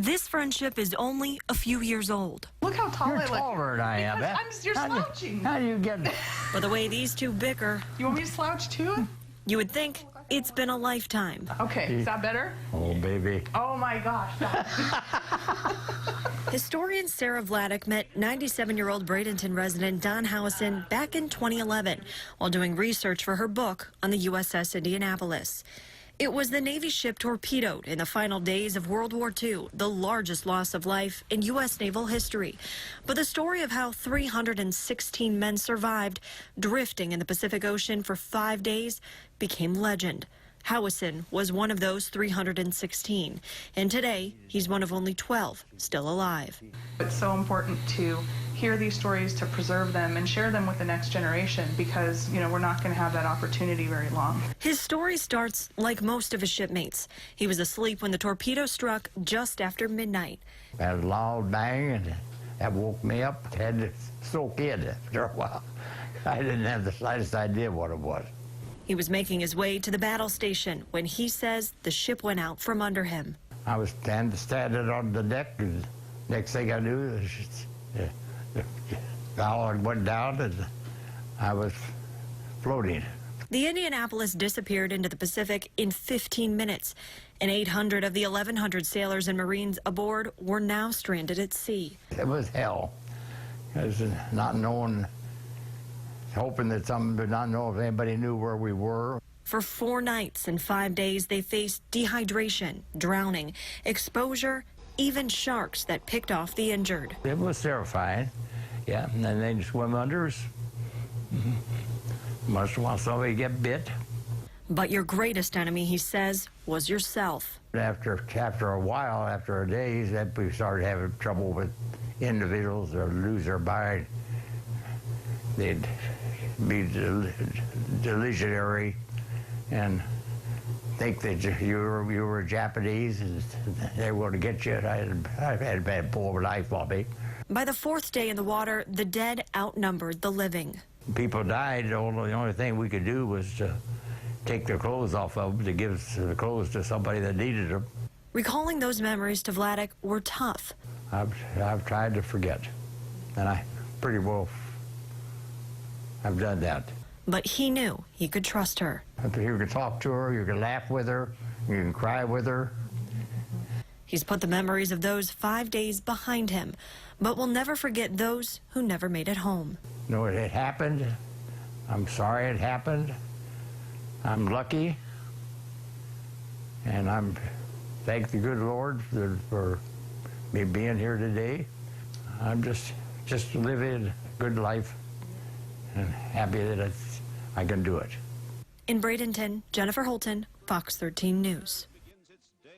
This friendship is only a few years old. Look how tall I look. You're taller than I am. You're slouching. How do you get it? But the way these two bicker, You want me to slouch too? you would think it's been a lifetime. Okay, is that better? Oh, baby. Oh my gosh. Historian Sara Vladic met 97-year-old Bradenton resident Don Howison back in 2011 while doing research for her book on the USS Indianapolis. It was the Navy ship torpedoed in the final days of World War II, the largest loss of life in U.S. naval history. But the story of how 316 men survived, drifting in the Pacific Ocean for 5 days, became legend. Howison was one of those 316, and today he's one of only 12 still alive. It's so important to hear these stories, to preserve them and share them with the next generation, because, you know, we're not going to have that opportunity very long. His story starts like most of his shipmates. He was asleep when the torpedo struck just after midnight. I had a loud bang, and that woke me up. Had to soak in after a while. I didn't have the slightest idea what it was. He was making his way to the battle station when he says the ship went out from under him. I was standing on the deck, and next thing I knew, the bow went down, and I was floating. The Indianapolis disappeared into the Pacific in 15 minutes, and 800 of the 1,100 sailors and Marines aboard were now stranded at sea. It was hell. It was not knowing, hoping that someone would not know if anybody knew where we were. For 4 nights and 5 days, they faced dehydration, drowning, exposure, even sharks that picked off the injured. It was terrifying, yeah, and then they swim under us. Must want somebody to get bit. But your greatest enemy, he says, was yourself. After a while, after days, that we started having trouble with individuals that would lose their mind. They'd be delusionary and think that you were Japanese and they were going to get you. I had a bad pull of a knife on me. By the 4th day in the water, the dead outnumbered the living. People died. The only thing we could do was to take their clothes off of them, to give the clothes to somebody that needed them. Recalling those memories to Vladic were tough. I've tried to forget, and I pretty well have done that. But he knew he could trust her. You can talk to her, you can laugh with her, you can cry with her. He's put the memories of those 5 days behind him, but will never forget those who never made it home. You know, it happened. I'm sorry it happened. I'm lucky, and I'm thank the good Lord for me being here today. I'm just living a good life and happy that I can do it. In Bradenton, Jennifer Holton, Fox 13 News.